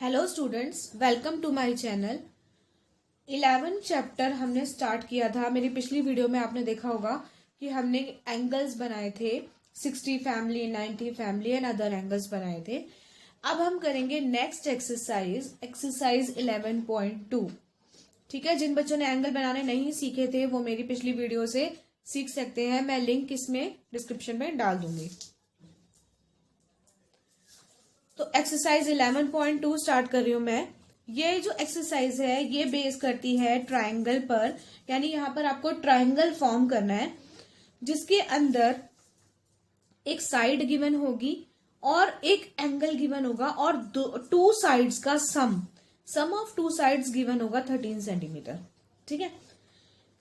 Hello students, welcome to my channel. 11 chapter हमने start किया था। मेरी पिछली वीडियो में आपने देखा होगा कि हमने एंगल्स बनाए थे, 60 family, 90 family and other angles बनाए थे। अब हम करेंगे नेक्स्ट एक्सरसाइज 11.2। ठीक है, जिन बच्चों ने एंगल बनाने नहीं सीखे थे वो मेरी पिछली वीडियो से सीख सकते हैं। मैं लिंक इसमें डिस्क्रिप्शन में डाल दूंगी। तो एक्सरसाइज 11.2 स्टार्ट कर रही हूं मैं। ये जो एक्सरसाइज है ये बेस करती है ट्रायंगल पर, यानी यहां पर आपको ट्रायंगल फॉर्म करना है जिसके अंदर एक साइड गिवन होगी और एक एंगल गिवन होगा और टू साइड्स का सम ऑफ टू साइड्स गिवन होगा 13 सेंटीमीटर। ठीक है,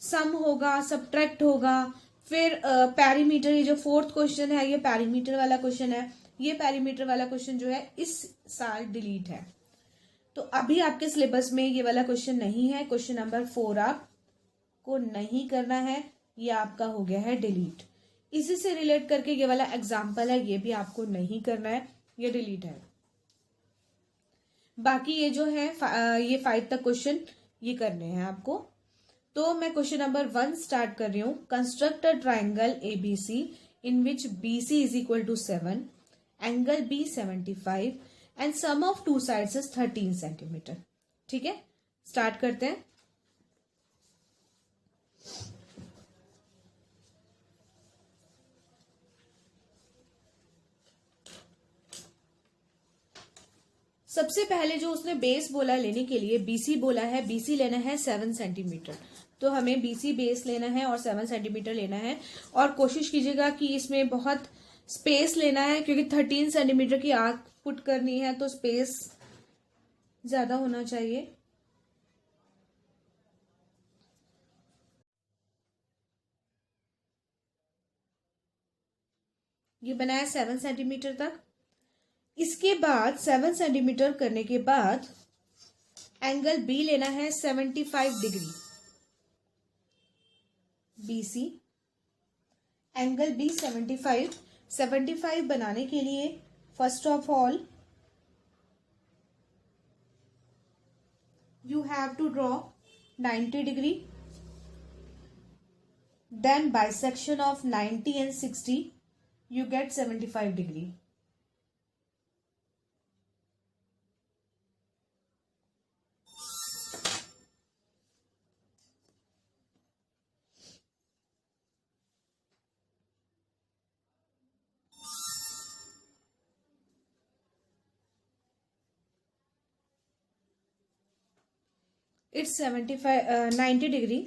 सम होगा, सब्ट्रैक्ट होगा, फिर पैरीमीटर। ये जो फोर्थ क्वेश्चन है ये पैरीमीटर वाला क्वेश्चन है। ये पैरीमीटर वाला क्वेश्चन जो है इस साल डिलीट है, तो अभी आपके सिलेबस में ये वाला क्वेश्चन नहीं है। क्वेश्चन नंबर 4 आपको नहीं करना है, ये आपका हो गया है डिलीट। इसी से रिलेट करके ये वाला एग्जाम्पल है, ये भी आपको नहीं करना है, ये डिलीट है। बाकी ये जो है ये 5 तक क्वेश्चन ये करने हैं आपको। तो मैं क्वेश्चन नंबर 1 स्टार्ट कर रही हूं। Construct a triangle ABC in which BC is equal to 7, angle B 75 and sum of two sides is 13 centimeter. ठीक है, स्टार्ट करते हैं। सबसे पहले जो उसने बेस बोला लेने के लिए, बीसी बोला है, बीसी लेना है 7 सेंटीमीटर। तो हमें बीसी बेस लेना है और 7 सेंटीमीटर लेना है। और कोशिश कीजिएगा कि इसमें बहुत स्पेस लेना है, क्योंकि 13 सेंटीमीटर की आर्क पुट करनी है तो स्पेस ज्यादा होना चाहिए। ये बनाया 7 सेंटीमीटर तक। इसके बाद 7 सेंटीमीटर करने के बाद एंगल बी लेना है 75 डिग्री। बीसी एंगल बी 75 बनाने के लिए first of all you have to draw 90 degree, then bisection of 90 and 60 you get 75 degree. It's 90 degree,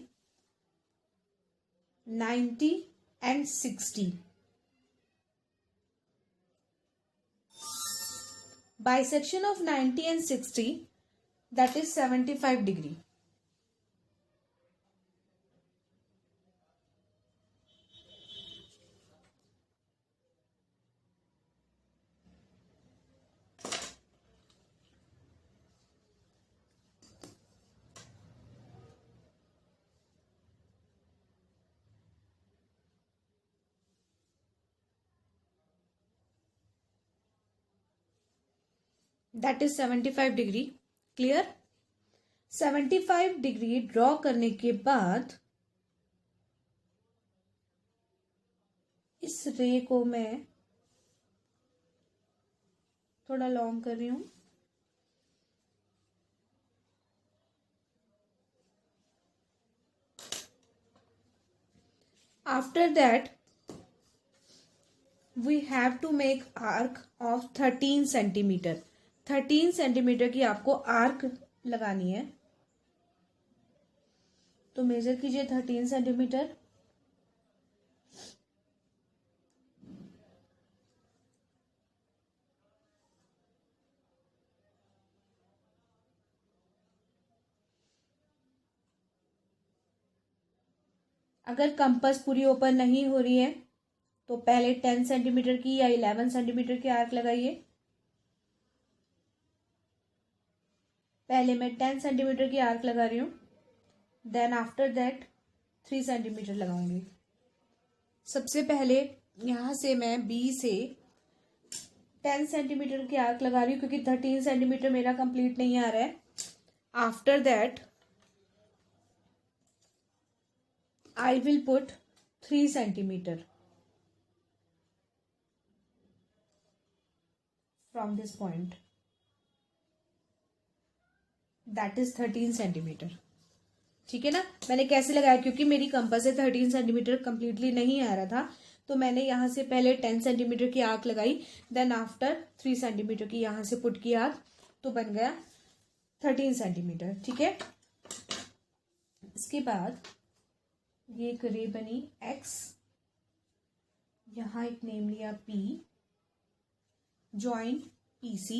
90 and 60. Bisection of 90 and 60, that is 75 degree. That is 75 degree. Clear? 75 degree draw करने के बाद इस रे को मैं थोड़ा लॉन्ग कर रही हूं। After that we have to make arc of 13 centimeter. 13 centimeter की आपको आर्क लगानी है, तो मेजर कीजिए 13 सेंटीमीटर। अगर कंपास पूरी ओपन नहीं हो रही है तो पहले 10 सेंटीमीटर की या 11 सेंटीमीटर की आर्क लगाइए। पहले मैं 10 सेंटीमीटर की आर्क लगा रही हूं, देन आफ्टर दैट 3 सेंटीमीटर लगाऊंगी। सबसे पहले यहां से मैं बी से 10 सेंटीमीटर की आर्क लगा रही हूँ क्योंकि 13 सेंटीमीटर मेरा कंप्लीट नहीं आ रहा है. After that I will put 3 centimeter from this point. That is 13 centimeter. ठीक है ना. मैंने कैसे लगाया, क्योंकि मेरी कंपास से 13 सेंटीमीटर कंप्लीटली नहीं आ रहा था, तो मैंने यहाँ से पहले 10 सेंटीमीटर की आर्क लगाई, देन आफ्टर 3 सेंटीमीटर की यहाँ से पुट की आर्क, तो बन गया 13 सेंटीमीटर. ठीक है. इसके बाद ये एक रे बनी एक्स, यहाँ एक नेम लिया P, join PC.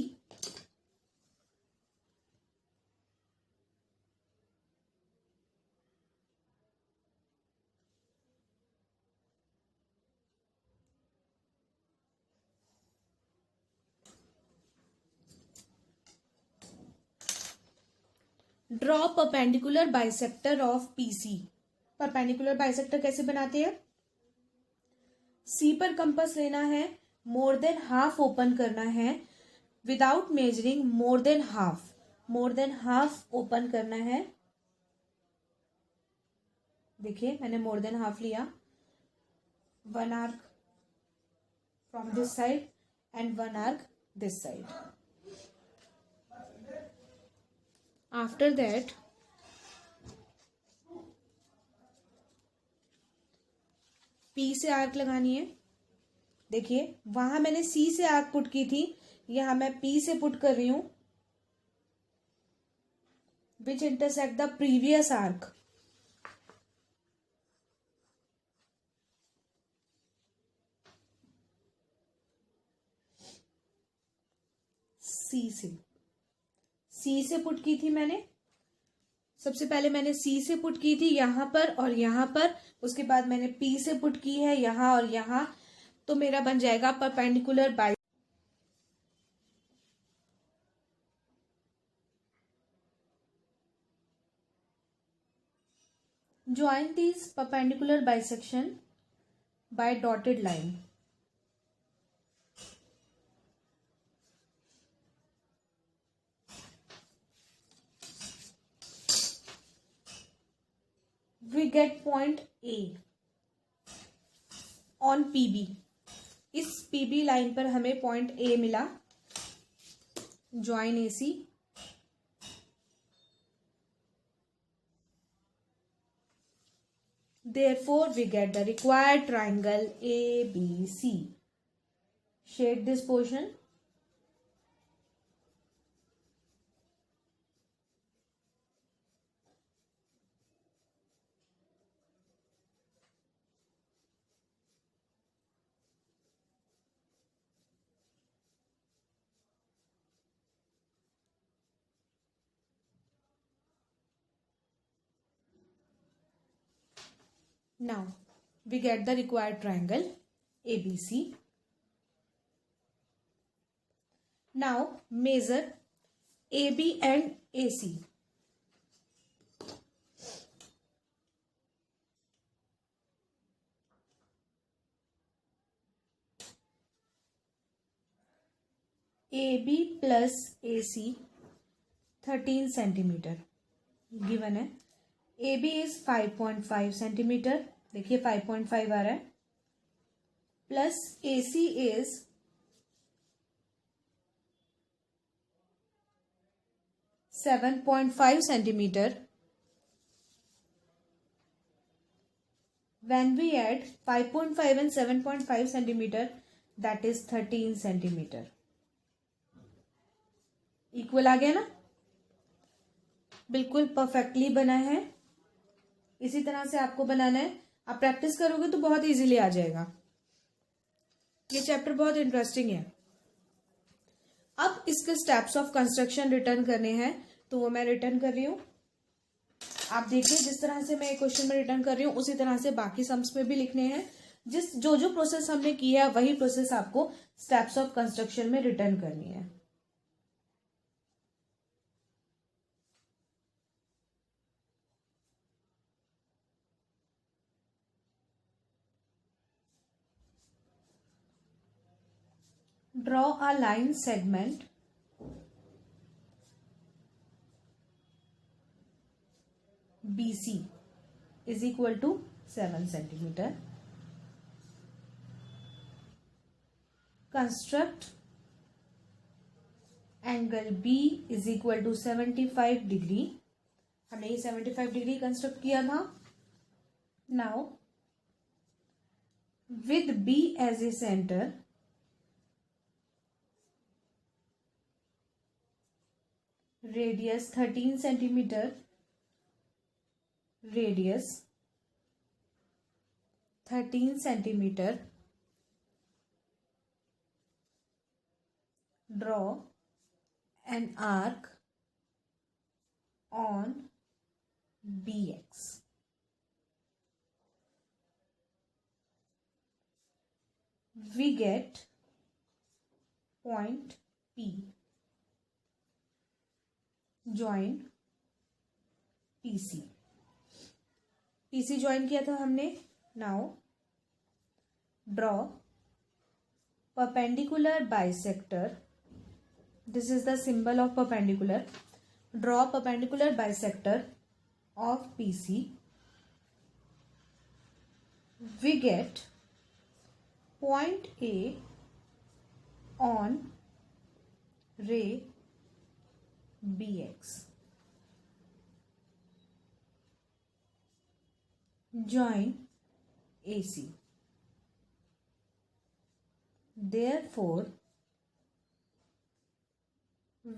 Draw perpendicular bisector of PC. Perpendicular bisector कैसे बनाते हैं? सी पर कंपास लेना है, मोर देन हाफ ओपन करना है, without measuring more than half open करना है. देखिए मैंने मोर देन हाफ लिया, 1 arc from this side and 1 arc this side. After that P से आर्क लगानी है. देखिए वहां मैंने सी से आर्क पुट की थी, यहां मैं पी से पुट कर रही हूं, which intersect the previous arc. C से पुट की थी मैंने. सबसे पहले मैंने सी से पुट की थी यहां पर और यहां पर, उसके बाद मैंने पी से पुट की है यहां और यहां, तो मेरा बन जाएगा परपेंडिकुलर बाई. Join this perpendicular bisection by dotted line. We get point A on PB. इस PB लाइन पर हमें पॉइंट A मिला. Join AC. Therefore we get the required triangle ABC. Shade this portion. Now we get the required triangle ABC. Now measure AB and AC. AB plus AC 13 centimetre given है. AB is 5.5 centimetre. देखिए 5.5 आ रहा है, plus AC is 7.5 centimetre. When we add 5.5 and 7.5 centimetre, that is 13 centimetre. Equal आ गया ना. बिल्कुल perfectly बना है. इसी तरह से आपको बनाना है. आप प्रैक्टिस करोगे तो बहुत इजीली आ जाएगा. ये चैप्टर बहुत इंटरेस्टिंग है. अब इसके स्टेप्स ऑफ कंस्ट्रक्शन रिटर्न करने हैं, तो वो मैं रिटर्न कर रही हूं. आप देखिए जिस तरह से मैं क्वेश्चन में रिटर्न कर रही हूँ उसी तरह से बाकी सम्स में भी लिखने हैं. जो प्रोसेस हमने किया है वही प्रोसेस आपको स्टेप्स ऑफ कंस्ट्रक्शन में रिटर्न करनी है. Draw a line segment BC is equal to 7 centimeter. Construct angle B is equal to 75 degree. हमने ये 75 डिग्री कंस्ट्रक्ट किया था. Now with B as a center, radius 13 centimeter, radius 13 centimeter, draw an arc on BX. We get point P. Join PC. PC join किया था हमने. Now draw perpendicular bisector. This is the symbol of perpendicular. Draw perpendicular bisector of PC. We get point A on ray BX. Join AC. Therefore,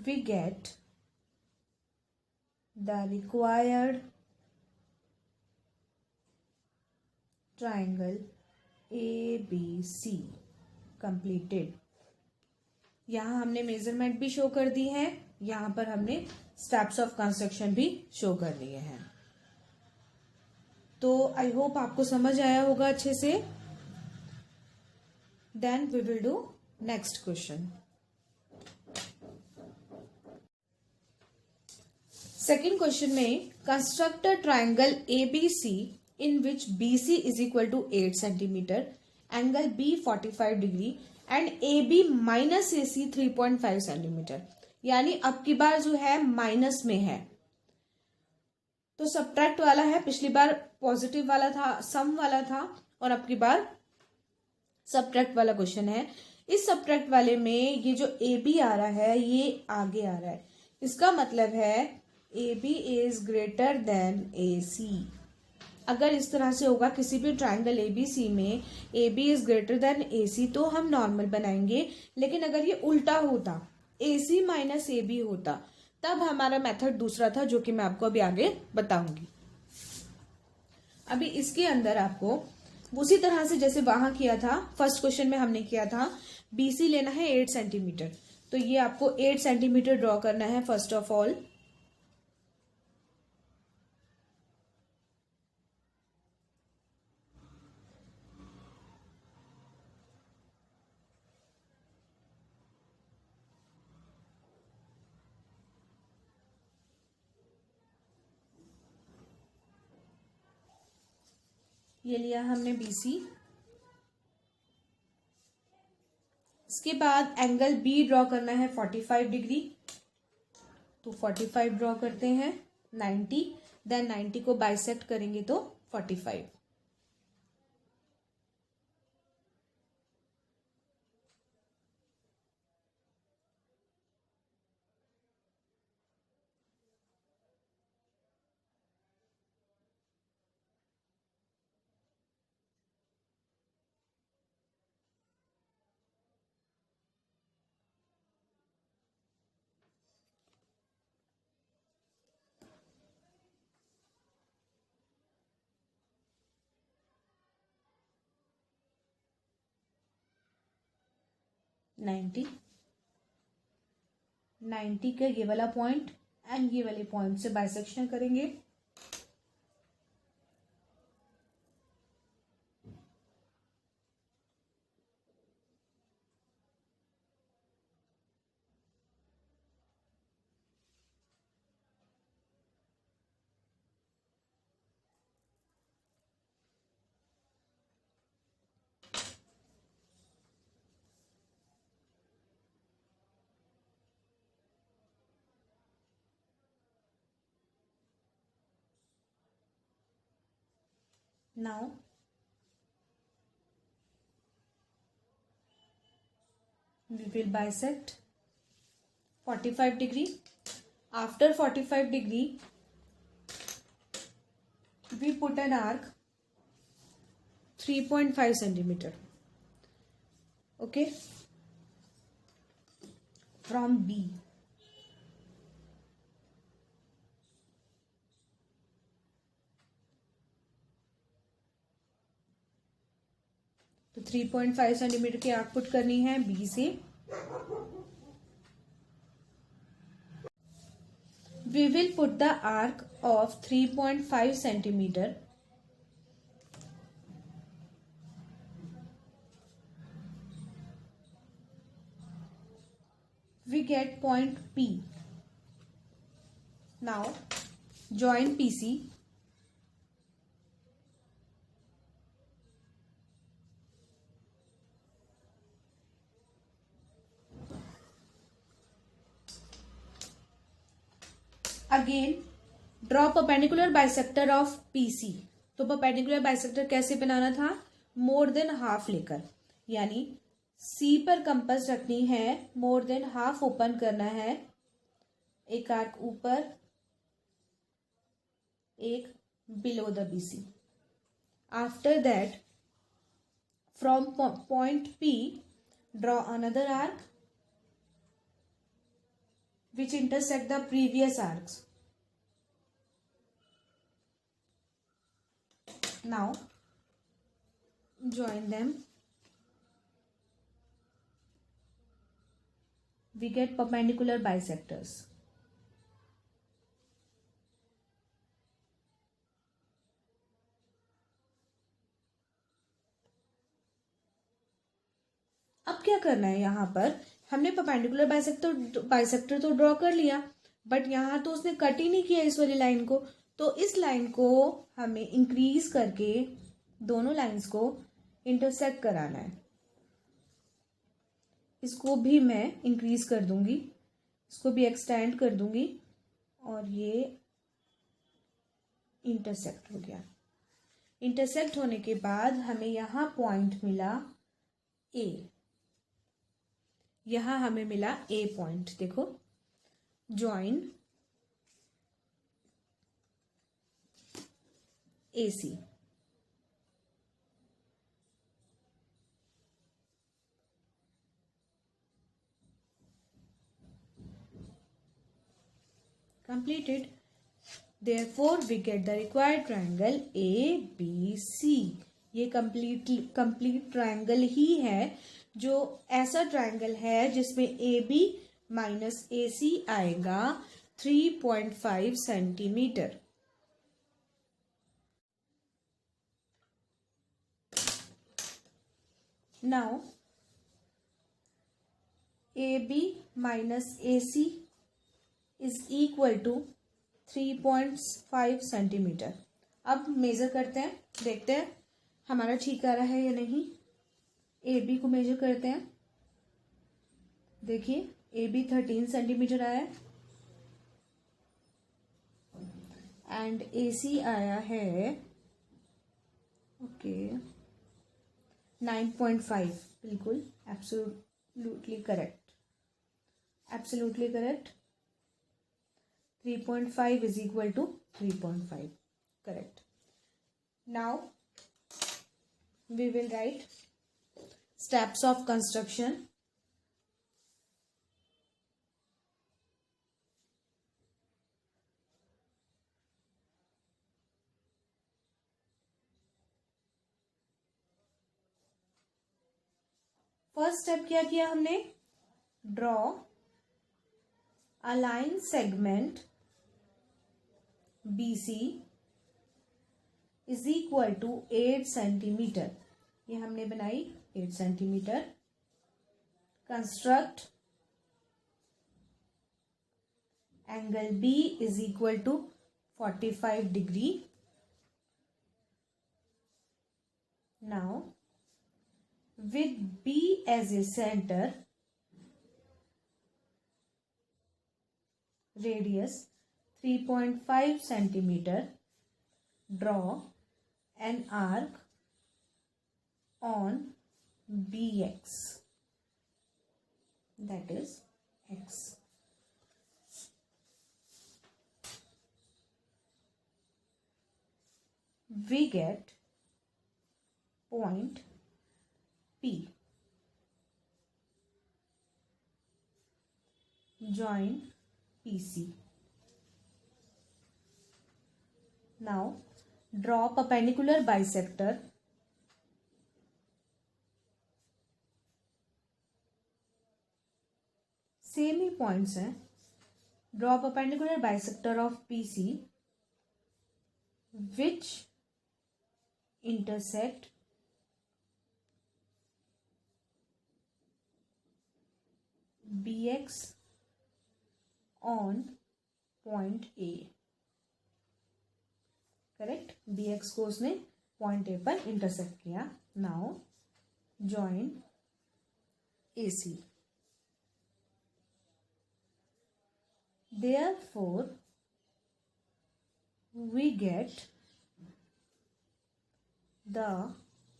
we get the required triangle ABC completed. यहाँ हमने measurement भी show कर दी है, यहाँ पर हमने steps of construction भी show कर दिए हैं. तो आई होप आपको समझ आया होगा अच्छे से. Then we will do next question. Second question में construct a triangle ABC in which BC is equal to 8 centimeter, angle B 45 degree and AB minus AC 3.5 centimeter. यानी अब की बार जो है माइनस में है तो सब्ट्रैक्ट वाला है. पिछली बार पॉजिटिव वाला था, सम वाला था, और अब की बार सब्ट्रैक्ट वाला क्वेश्चन है. इस सब्ट्रैक्ट वाले में ये जो AB आ रहा है ये आगे आ रहा है. इसका मतलब है AB is greater than AC. अगर इस तरह से होगा किसी भी ट्राइंगल ABC में AB is greater than AC तो हम नॉर्मल बनाएंगे. लेकिन अगर ये उल्टा होता, AC माइनस AB होता, तब हमारा मेथड दूसरा था जो कि मैं आपको अभी आगे बताऊंगी. अभी इसके अंदर आपको उसी तरह से जैसे वहां किया था, फर्स्ट क्वेश्चन में हमने किया था, BC लेना है 8 सेंटीमीटर. तो ये आपको 8 सेंटीमीटर ड्रॉ करना है फर्स्ट ऑफ ऑल. ये लिया हमने BC. इसके बाद एंगल B ड्रॉ करना है 45 डिग्री. तो 45 ड्रॉ करते हैं. 90, देन 90 को बाइसेक्ट करेंगे तो 45. नाइन्टी का ये वाला पॉइंट एंड ये वाले पॉइंट से बाइसेक्शन करेंगे. Now we will bisect 45 degree. After 45 degree, we put an arc 3.5 centimeter. Okay, from B. तो 3.5 सेंटीमीटर की आर्क पुट करनी है बी से. We will put the arc of 3.5 centimeter we get point P. Now join PC. Again draw perpendicular bisector of PC. तो perpendicular bisector कैसे बनाना था? More than half लेकर, यानी C पर कंपास रखनी है, मोर देन हाफ ओपन करना है, एक आर्क ऊपर, एक below the BC. After that from point P draw another arc which intersect the previous arcs. Now join them. We get perpendicular bisectors. अब क्या करना है, यहाँ पर हमने परपेंडिकुलर बाइसेक्टर तो ड्रॉ कर लिया, बट यहाँ तो उसने कट ही नहीं किया इस वाली लाइन को. तो इस लाइन को हमें इंक्रीज करके दोनों लाइंस को इंटरसेक्ट कराना है. इसको भी मैं इंक्रीज कर दूंगी, इसको भी एक्सटेंड कर दूंगी, और ये इंटरसेक्ट हो गया. इंटरसेक्ट होने के बाद हमें यहाँ पॉइंट मिला ए. यहां हमें मिला ए पॉइंट. देखो, join AC. Completed. Therefore we get the required triangle ABC. ये कंप्लीट ट्रायंगल ही है, जो ऐसा ट्रायंगल है जिसमें AB माइनस AC आएगा 3.5 centimeter. Now AB minus AC is equal to 3.5 centimeter. अब मेजर करते हैं, देखते हैं हमारा ठीक आ रहा है या नहीं. AB को मेजर करते हैं. देखिए, AB 13 सेंटीमीटर आया एंड AC आया है ओके 9.5. बिल्कुल absolutely correct, absolutely correct. 3.5 is equal to 3.5. Correct. Now we will write steps of construction. First step क्या किया हमने? Draw a line segment BC is equal to 8 centimeter. ये हमने बनाई 8 centimeter. Construct angle B is equal to 45 degree. Now with B as a center, radius 3.5 centimeter, draw an arc on BX, that is X. We get point P. Join PC. Now draw perpendicular bisector same ही points हैं. Draw perpendicular bisector of PC which intersect BX on point A. Correct. BX को उसने point A पर intersect किया. Now join AC. Therefore, we get the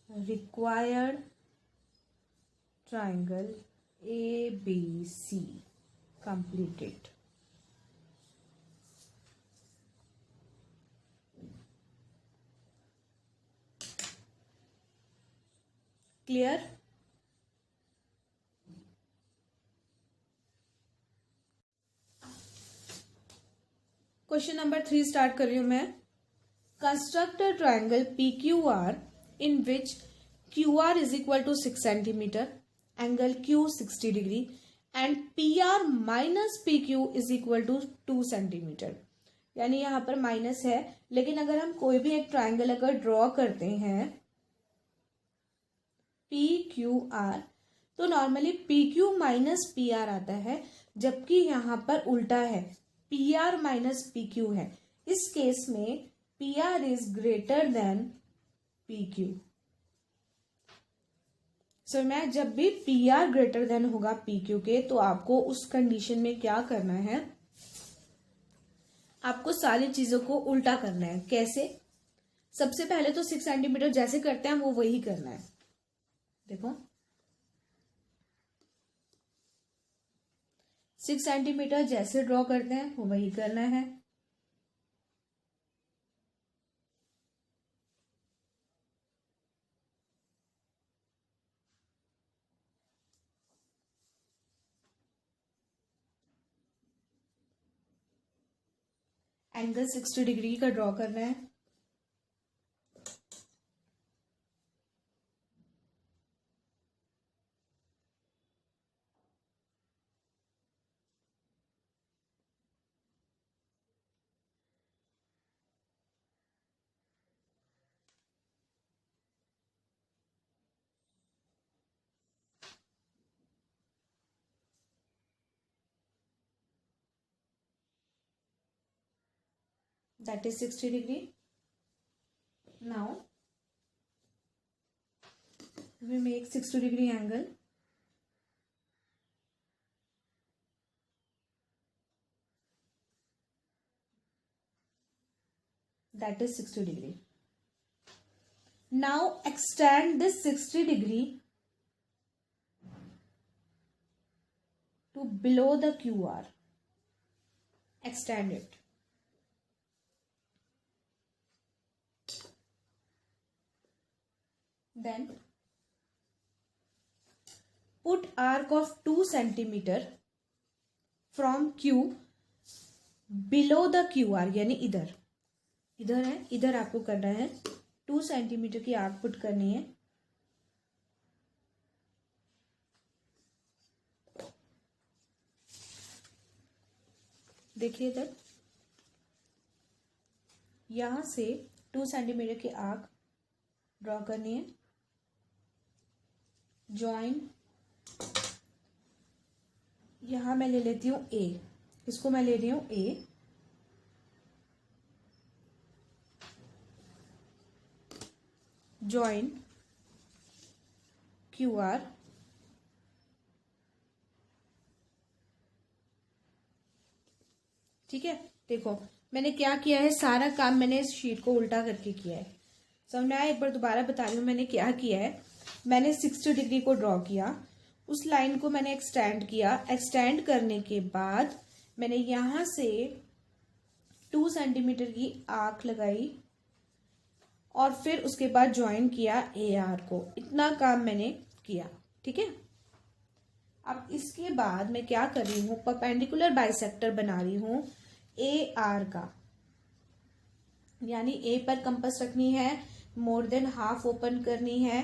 required triangle ABC completed. Clear? Question number 3 start कर रही हूं मैं. Construct a triangle PQR in which QR is equal to 6 centimeter, angle Q 60 degree and PR minus PQ is equal to 2 centimeter. यानी यहाँ पर minus है, लेकिन अगर हम कोई भी एक ट्राइंगल अगर ड्रॉ करते हैं PQR तो नॉर्मली PQ माइनस PR आता है, जबकि यहाँ पर उल्टा है, PR माइनस PQ है. इस केस में PR is greater than PQ. सो मैं जब भी PR ग्रेटर देन होगा PQ के, तो आपको उस कंडीशन में क्या करना है, आपको सारी चीजों को उल्टा करना है. कैसे? सबसे पहले तो 6 सेंटीमीटर जैसे करते हैं वो वही करना है. देखो 6 सेंटीमीटर जैसे ड्रॉ करते हैं वो वही करना है. एंगल 60 डिग्री का ड्रॉ करना है. That is 60 degree. Now we make 60 degree angle. That is 60 degree. Now extend this 60 degree to below the QR. Extend it. Then put arc of 2 centimeter from Q below the QR. यानी इधर इधर है, इधर आपको करना है. 2 centimetre की arc put करनी है. देखिए इधर, यहां से 2 सेंटीमीटर की आर्क ड्रॉ करनी है. ज्वाइन, यहां मैं ले लेती हूं A, इसको मैं ले रही हूं A. Join QR. ठीक है. देखो मैंने क्या किया है, सारा काम मैंने इस शीट को उल्टा करके किया है. मैं एक बार दोबारा बता रही हूँ मैंने क्या किया है। मैंने 60 डिग्री को ड्रॉ किया, उस लाइन को मैंने एक्सटेंड किया। एक्सटेंड करने के बाद मैंने यहां से 2 सेंटीमीटर की आर्क लगाई और फिर उसके बाद ज्वाइन किया AR को। इतना काम मैंने किया, ठीक है। अब इसके बाद मैं क्या कर रही हूँ, परपेंडिकुलर बाइसेक्टर बना रही हूँ AR का, यानी A पर कंपास रखनी है, मोर देन हाफ ओपन करनी है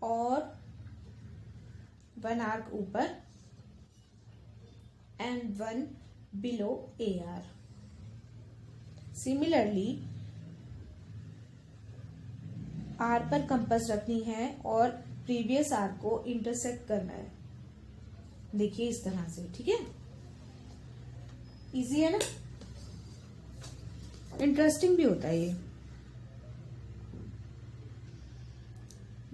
और 1 आर्क ऊपर and 1 below AR। Similarly R पर कंपास रखनी है और प्रीवियस आर्क को इंटरसेक्ट करना है। देखिए इस तरह से, ठीक है। इजी है ना, इंटरेस्टिंग भी होता है ये।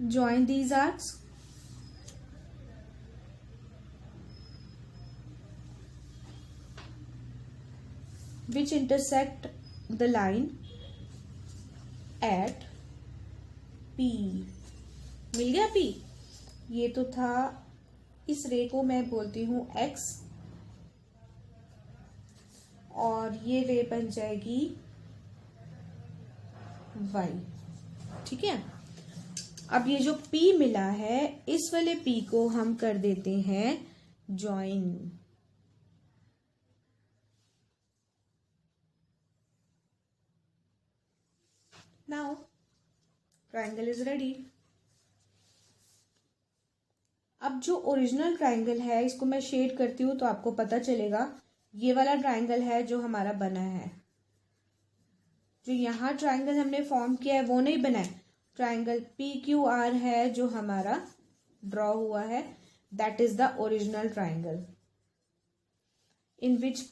Join these arcs, which intersect the line at P। मिल गया P। ये तो था, इस रे को मैं बोलती हूँ X और ये रे बन जाएगी Y, ठीक है। अब ये जो P मिला है, इस वाले P को हम कर देते हैं join. Now triangle is ready. अब जो ओरिजिनल ट्राइंगल है इसको मैं शेड करती हूँ तो आपको पता चलेगा। ये वाला ट्राइंगल है जो हमारा बना है, जो यहाँ ट्राइंगल हमने फॉर्म किया है वो नहीं बना है। ट्राइंगल PQR है जो हमारा ड्रॉ हुआ है, that is the original triangle in which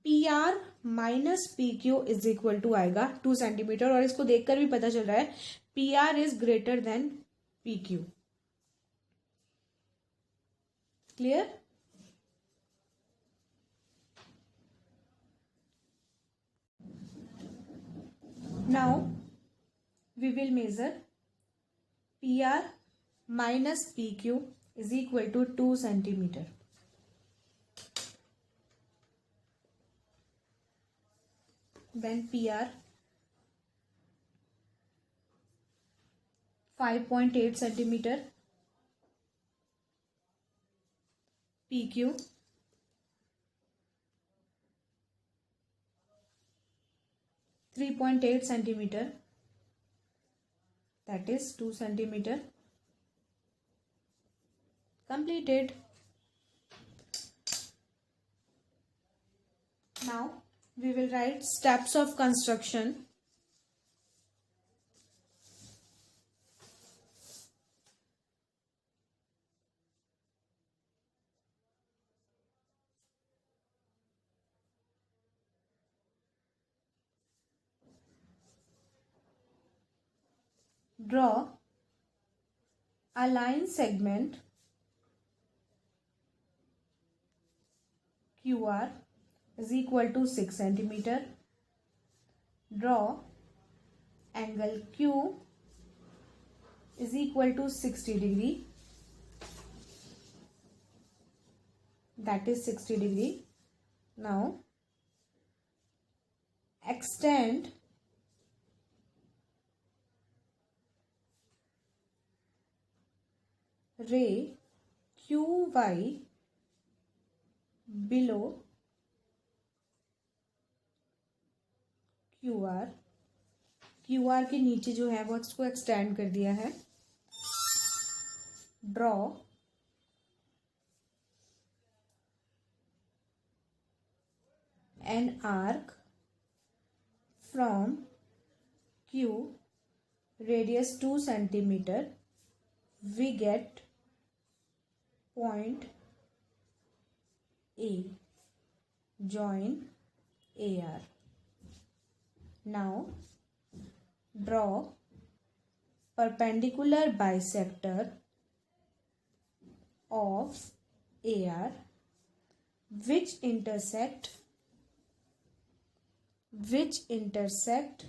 PR minus PQ is equal to आएगा 2 सेंटीमीटर। और इसको देखकर भी पता चल रहा है PR is greater than PQ। Clear? Now we will measure PR minus PQ is equal to 2 centimeter. Then PR 5.8 centimeter, PQ 3.8 centimeter, that is 2 centimeter. Completed. Now we will write steps of construction. Draw a line segment QR is equal to 6 centimeter. Draw angle Q is equal to 60 degree, that is 60 degree. Now extend ray QY below QR। QR के नीचे जो है वो इसको extend कर दिया है। Draw an arc from Q, radius 2 centimeter. We get point A, join AR. Now draw perpendicular bisector of AR which intersect which intersect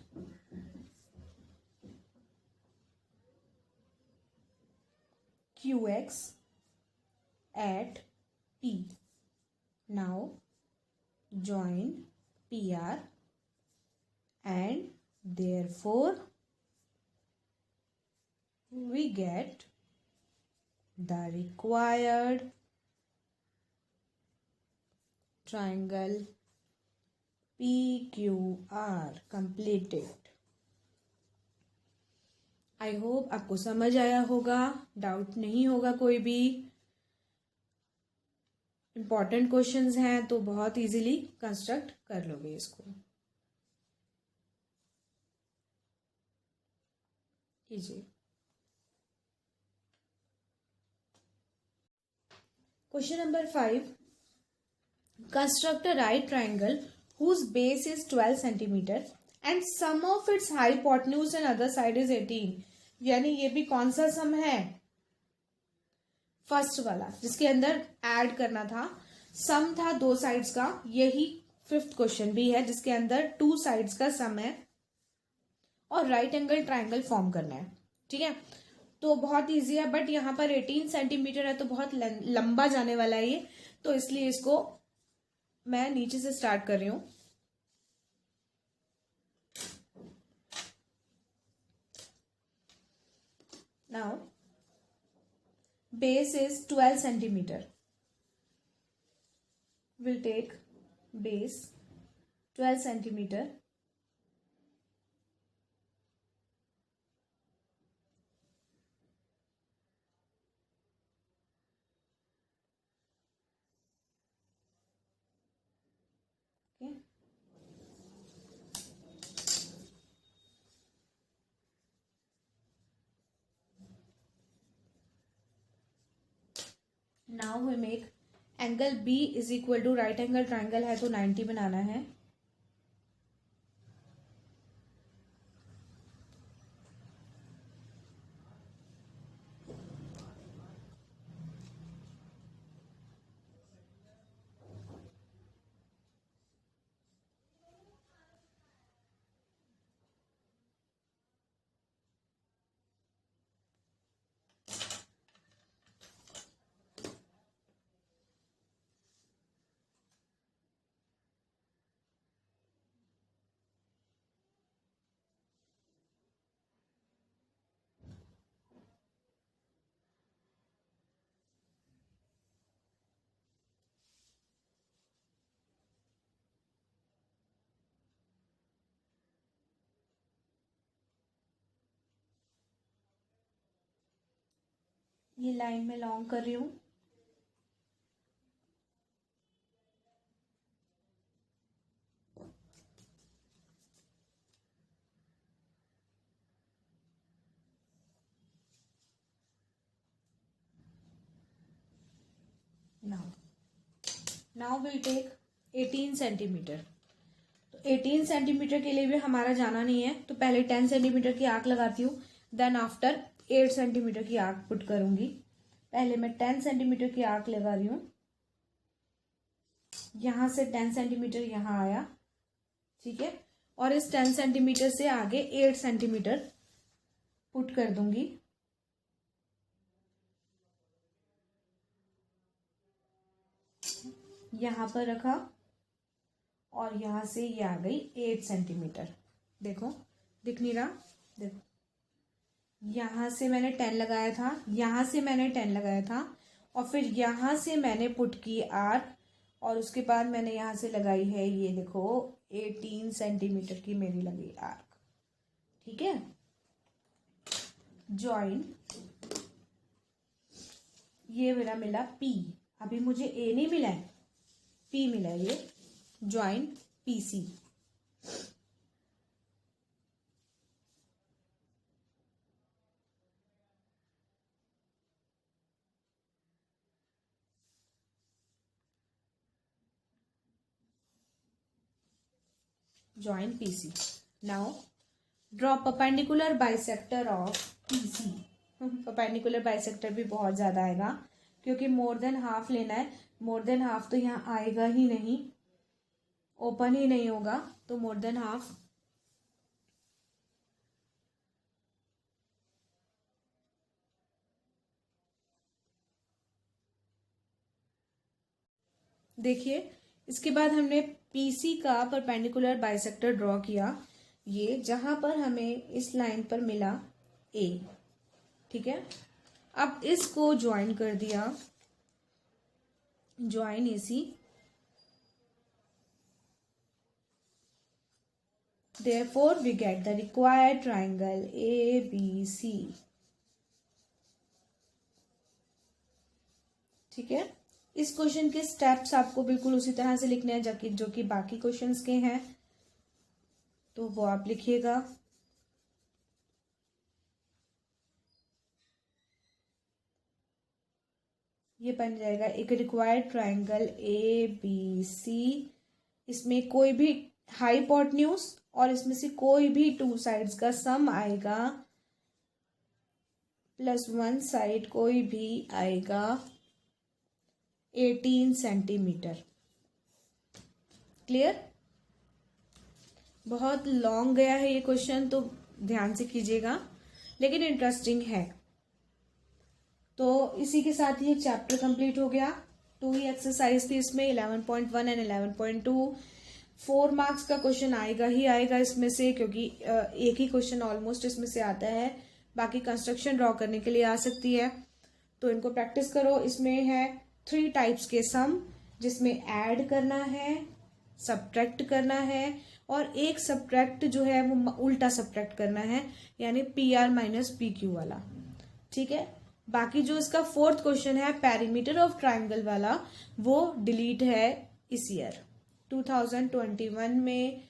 QX at P. Now join PR and therefore we get the required triangle PQR completed. I hope आपको समझ आया होगा, doubt नहीं होगा कोई भी. Important questions हैं तो बहुत इजीली कंस्ट्रक्ट कर लोगे इसको. कीजिए. Question number 5. Construct a right triangle whose base is 12 centimeter and sum of its hypotenuse and other side is 18. यानी ये भी कौन सा सम है? फर्स्ट वाला जिसके अंदर ऐड करना था. सम था दो साइड्स का. यही फिफ्थ क्वेश्चन भी है जिसके अंदर टू साइड्स का सम है और राइट एंगल ट्राइंगल फॉर्म करना है. ठीक है, तो बहुत इजी है. बट यहाँ पर 18 सेंटीमीटर है तो बहुत लंबा जाने वाला है ये, तो इसलिए इसको मैं नीचे से स्टार्ट कर रही हूं. Now base is 12 centimeter. We'll take base 12 centimeter. Okay. Now we make angle B is equal to right angle triangle है तो 90 बनाना है. ये लाइन में लॉन्ग कर रही हूं. Now will take 18 centimeter. तो 18 सेंटीमीटर के लिए भी हमारा जाना नहीं है, तो पहले 10 सेंटीमीटर की आर्क लगाती हूँ. देन आफ्टर 8 सेंटीमीटर की आर्क पुट करूंगी. पहले मैं 10 सेंटीमीटर की आर्क लगा रही हूं. यहां से 10 सेंटीमीटर यहां आया. ठीक है, और इस 10 सेंटीमीटर से आगे 8 सेंटीमीटर पुट कर दूंगी. यहां पर रखा और यहां से ये आ गई 8 सेंटीमीटर. देखो दिख नहीं रहा, देखो यहां से मैंने 10 लगाया था, यहां से मैंने 10 लगाया था और फिर यहां से मैंने पुट की आर्क और उसके बाद मैंने यहां से लगाई है, ये देखो 18 सेंटीमीटर की मेरी लगी आर्क. ठीक है, जॉइन. ये मेरा मिला P. अभी मुझे A नहीं मिला है, P मिला है. ये join PC. Join PC. Now draw perpendicular bisector of PC. Perpendicular bisector भी बहुत ज्यादा आएगा क्योंकि मोर देन हाफ लेना है. मोर देन हाफ तो यहाँ आएगा ही नहीं, ओपन ही नहीं होगा. तो मोर देन हाफ। देखिए इसके बाद हमने पीसी का परपेंडिकुलर बाइसेक्टर ड्रॉ किया, ये जहां पर हमें इस लाइन पर मिला ए, ठीक है। अब इसको ज्वाइन कर दिया, join AC, therefore we get the required triangle ABC, ठीक है। इस क्वेश्चन के स्टेप्स आपको बिल्कुल उसी तरह से लिखने हैं जो कि बाकी क्वेश्चंस के हैं, तो वो आप लिखिएगा। ये बन जाएगा एक रिक्वायर्ड ट्राइंगल ABC। इसमें कोई भी हाइपोटेन्यूज और इसमें से कोई भी टू साइड्स का सम आएगा प्लस वन साइड कोई भी आएगा 18 सेंटीमीटर। क्लियर? बहुत लॉन्ग गया है ये क्वेश्चन, तो ध्यान से कीजिएगा, लेकिन इंटरेस्टिंग है। तो इसी के साथ ये चैप्टर कंप्लीट हो गया। 2 ही एक्सरसाइज थी इसमें, 11.1 एंड 11.2। 4 मार्क्स का क्वेश्चन आएगा ही आएगा इसमें से, क्योंकि एक ही क्वेश्चन ऑलमोस्ट इसमें से आता है, बाकी कंस्ट्रक्शन ड्रॉ करने के लिए आ सकती है। तो इनको प्रैक्टिस करो। इसमें है 3 टाइप्स के सम, जिसमें ऐड करना है, सब्ट्रैक्ट करना है, और एक सब्ट्रैक्ट जो है वो उल्टा सब्ट्रैक्ट करना है, यानी PR माइनस PQ वाला, ठीक है। बाकी जो इसका 4th क्वेश्चन है पेरीमीटर ऑफ ट्राइंगल वाला, वो डिलीट है इस ईयर 2021 में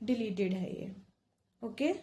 डिलीटेड है ये। ओके।